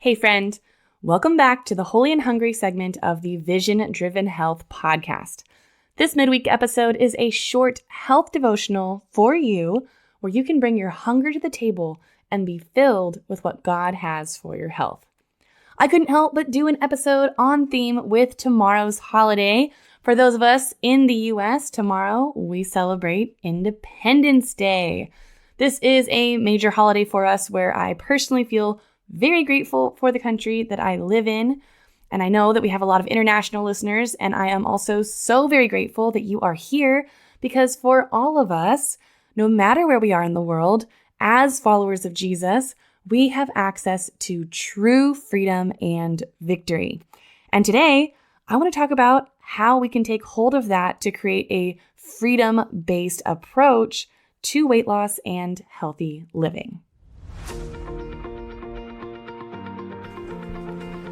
Hey friend, welcome back to the Holy and Hungry segment of the Vision Driven Health podcast. This midweek episode is a short health devotional for you where you can bring your hunger to the table and be filled with what God has for your health. I couldn't help but do an episode on theme with tomorrow's holiday. For those of us in the U.S., tomorrow we celebrate Independence Day. This is a major holiday for us where I personally feel very grateful for the country that I live in. And I know that we have a lot of international listeners, and I am also so very grateful that you are here because for all of us, no matter where we are in the world, as followers of Jesus, we have access to true freedom and victory. And today, I want to talk about how we can take hold of that to create a freedom-based approach to weight loss and healthy living.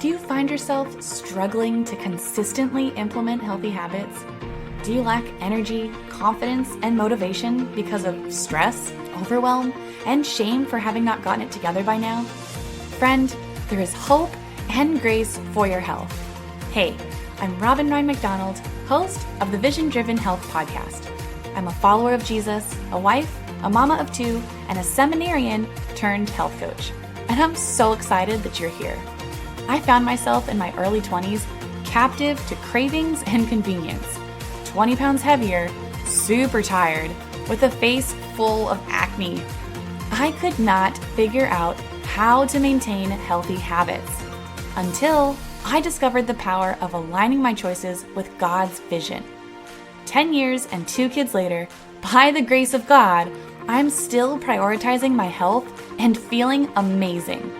Do you find yourself struggling to consistently implement healthy habits? Do you lack energy, confidence, and motivation because of stress, overwhelm, and shame for having not gotten it together by now? Friend, there is hope and grace for your health. Hey, I'm Robin Ryan McDonald, host of the Vision Driven Health podcast. I'm a follower of Jesus, a wife, a mama of two, and a seminarian turned health coach. And I'm so excited that you're here. I found myself in my early 20s captive to cravings and convenience, 20 pounds heavier, super tired, with a face full of acne. I could not figure out how to maintain healthy habits until I discovered the power of aligning my choices with God's vision. 10 years and 2 kids later, by the grace of God, I'm still prioritizing my health and feeling amazing.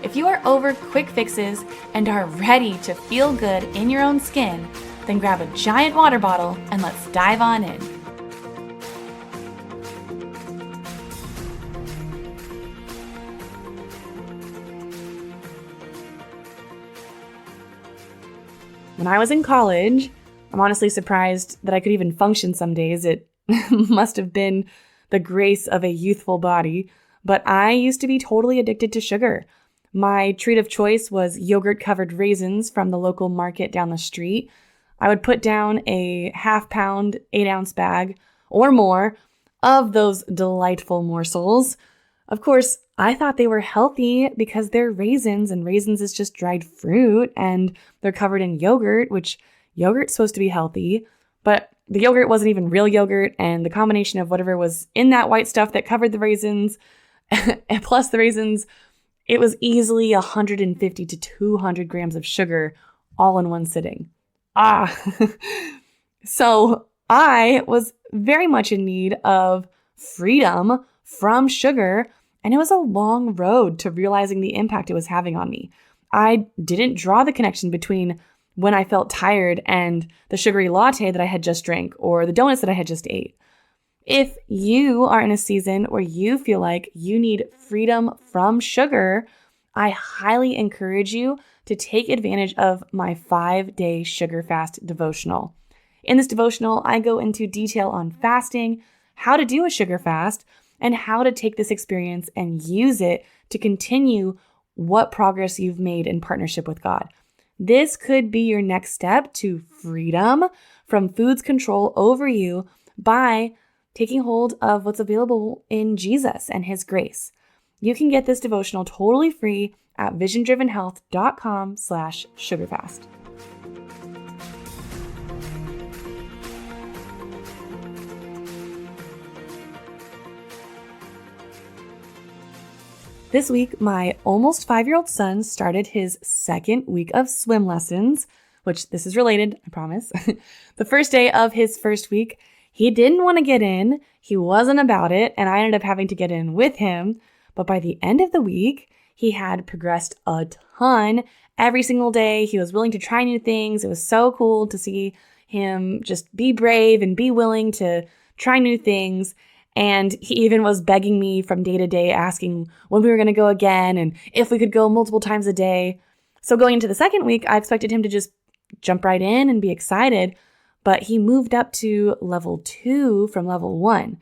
If you are over quick fixes and are ready to feel good in your own skin, then grab a giant water bottle and let's dive on in. When I was in college, I'm honestly surprised that I could even function some days. It must have been the grace of a youthful body, but I used to be totally addicted to sugar. My treat of choice was yogurt-covered raisins from the local market down the street. I would put down a half-pound, 8-ounce bag or more of those delightful morsels. Of course, I thought they were healthy because they're raisins, and raisins is just dried fruit, and they're covered in yogurt, which yogurt's supposed to be healthy, but the yogurt wasn't even real yogurt, and the combination of whatever was in that white stuff that covered the raisins, and plus the raisins, it was easily 150 to 200 grams of sugar all in one sitting. So I was very much in need of freedom from sugar, and it was a long road to realizing the impact it was having on me. I didn't draw the connection between when I felt tired and the sugary latte that I had just drank or the donuts that I had just ate. If you are in a season where you feel like you need freedom from sugar, I highly encourage you to take advantage of my 5-day sugar fast devotional. In this devotional, I go into detail on fasting, how to do a sugar fast, and how to take this experience and use it to continue what progress you've made in partnership with God. This could be your next step to freedom from food's control over you by taking hold of what's available in Jesus and His grace. You can get this devotional totally free at visiondrivenhealth.com/sugarfast. This week, my almost 5-year-old son started his second week of swim lessons, which this is related, I promise. The first day of his first week, he didn't want to get in, he wasn't about it, and I ended up having to get in with him. But by the end of the week, he had progressed a ton. Every single day, he was willing to try new things. It was so cool to see him just be brave and be willing to try new things. And he even was begging me from day to day, asking when we were going to go again and if we could go multiple times a day. So going into the second week, I expected him to just jump right in and be excited. But he moved up to level 2 from level 1,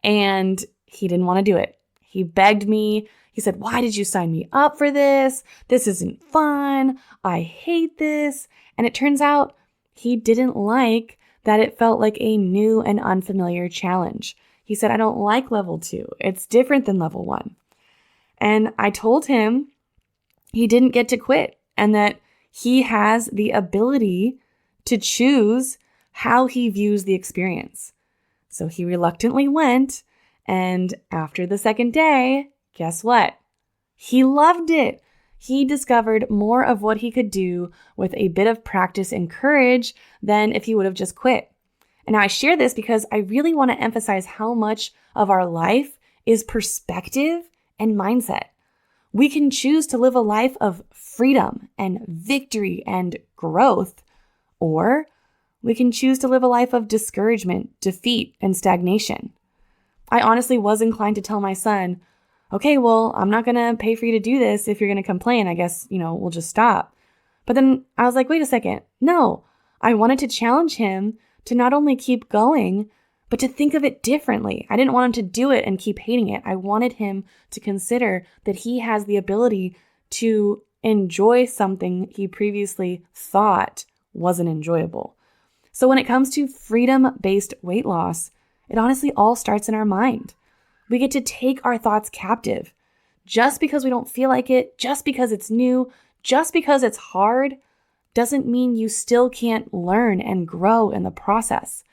and he didn't want to do it. He begged me. He said, "Why did you sign me up for this? This isn't fun. I hate this." And it turns out he didn't like that it felt like a new and unfamiliar challenge. He said, "I don't like level 2. It's different than level 1. And I told him he didn't get to quit and that he has the ability to choose how he views the experience. So he reluctantly went, and after the second day, guess what? He loved it. He discovered more of what he could do with a bit of practice and courage than if he would have just quit. And now I share this because I really want to emphasize how much of our life is perspective and mindset. We can choose to live a life of freedom and victory and growth, or we can choose to live a life of discouragement, defeat, and stagnation. I honestly was inclined to tell my son, "Okay, well, I'm not going to pay for you to do this. If you're going to complain, I guess, we'll just stop." But then I was like, wait a second. No, I wanted to challenge him to not only keep going, but to think of it differently. I didn't want him to do it and keep hating it. I wanted him to consider that he has the ability to enjoy something he previously thought wasn't enjoyable. So when it comes to freedom-based weight loss, it honestly all starts in our mind. We get to take our thoughts captive. Just because we don't feel like it, just because it's new, just because it's hard, doesn't mean you still can't learn and grow in the process.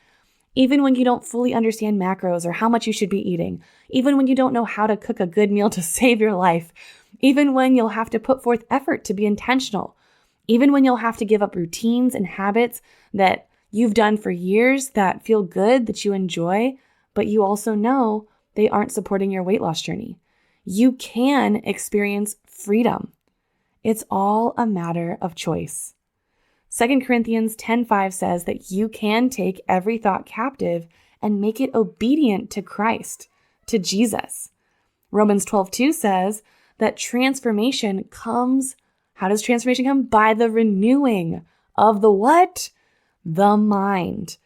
Even when you don't fully understand macros or how much you should be eating, even when you don't know how to cook a good meal to save your life, even when you'll have to put forth effort to be intentional, even when you'll have to give up routines and habits that you've done for years that feel good, that you enjoy, but you also know they aren't supporting your weight loss journey. You can experience freedom. It's all a matter of choice. 2 Corinthians 10:5 says that you can take every thought captive and make it obedient to Christ, to Jesus. Romans 12:2 says that transformation comes, how does transformation come? By the renewing of the what? The mind.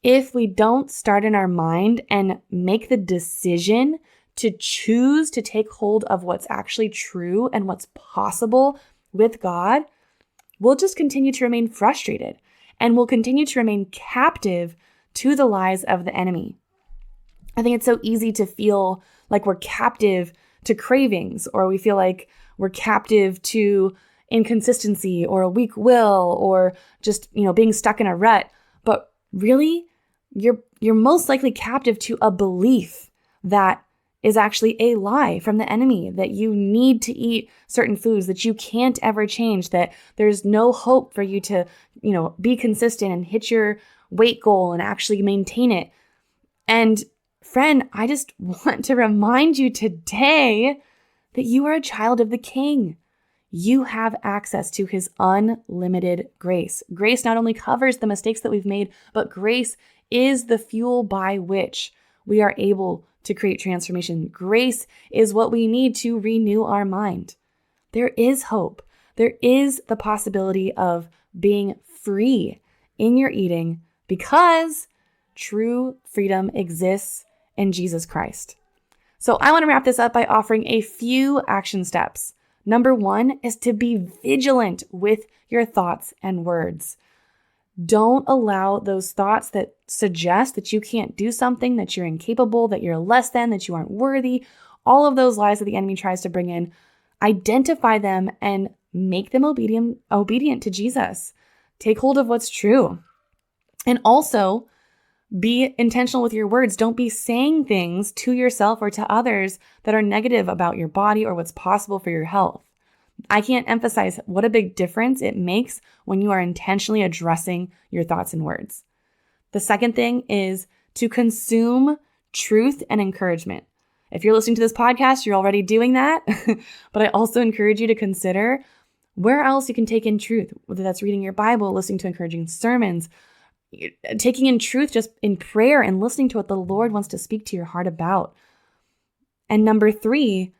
If we don't start in our mind and make the decision to choose to take hold of what's actually true and what's possible with God, we'll just continue to remain frustrated and we'll continue to remain captive to the lies of the enemy. I think it's so easy to feel like we're captive to cravings, or we feel like we're captive to inconsistency or a weak will, or just, being stuck in a rut. But really, you're most likely captive to a belief that is actually a lie from the enemy, that you need to eat certain foods, that you can't ever change, that there's no hope for you to, be consistent and hit your weight goal and actually maintain it. And friend, I just want to remind you today that you are a child of the King. You have access to his unlimited grace. Grace not only covers the mistakes that we've made, but grace is the fuel by which we are able to create transformation. Grace is what we need to renew our mind. There is hope. There is the possibility of being free in your eating because true freedom exists in Jesus Christ. So I want to wrap this up by offering a few action steps. Number 1 is to be vigilant with your thoughts and words. Don't allow those thoughts that suggest that you can't do something, that you're incapable, that you're less than, that you aren't worthy, all of those lies that the enemy tries to bring in. Identify them and make them obedient to Jesus. Take hold of what's true. And also, be intentional with your words. Don't be saying things to yourself or to others that are negative about your body or what's possible for your health. I can't emphasize what a big difference it makes when you are intentionally addressing your thoughts and words. The second thing is to consume truth and encouragement. If you're listening to this podcast, you're already doing that, but I also encourage you to consider where else you can take in truth, whether that's reading your Bible, listening to encouraging sermons, taking in truth just in prayer and listening to what the Lord wants to speak to your heart about. And number 3,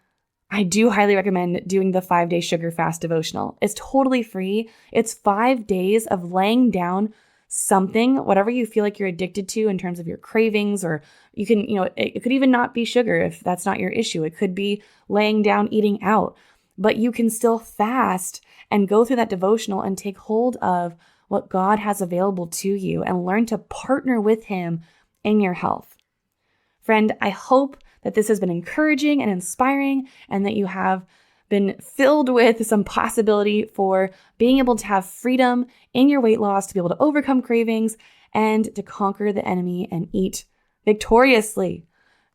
I do highly recommend doing the 5-day sugar fast devotional. It's totally free. It's 5 days of laying down something, whatever you feel like you're addicted to in terms of your cravings, or you can, it could even not be sugar if that's not your issue. It could be laying down, eating out, but you can still fast and go through that devotional and take hold of what God has available to you and learn to partner with Him in your health. Friend, I hope that this has been encouraging and inspiring, and that you have been filled with some possibility for being able to have freedom in your weight loss, to be able to overcome cravings and to conquer the enemy and eat victoriously.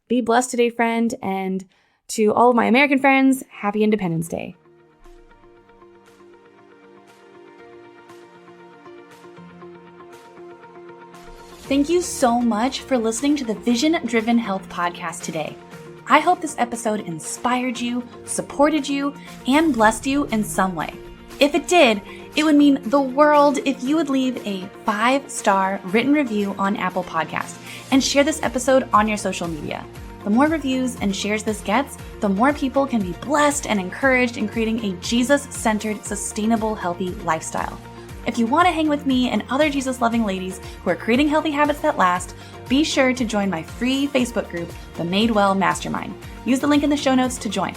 Be blessed today, friend, and to all of my American friends, happy Independence Day. Thank you so much for listening to the Vision Driven Health Podcast today. I hope this episode inspired you, supported you, and blessed you in some way. If it did, it would mean the world if you would leave a 5-star written review on Apple Podcasts and share this episode on your social media. The more reviews and shares this gets, the more people can be blessed and encouraged in creating a Jesus-centered, sustainable, healthy lifestyle. If you want to hang with me and other Jesus-loving ladies who are creating healthy habits that last, be sure to join my free Facebook group, the Made Well Mastermind. Use the link in the show notes to join.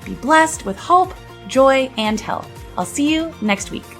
Be blessed with hope, joy, and health. I'll see you next week.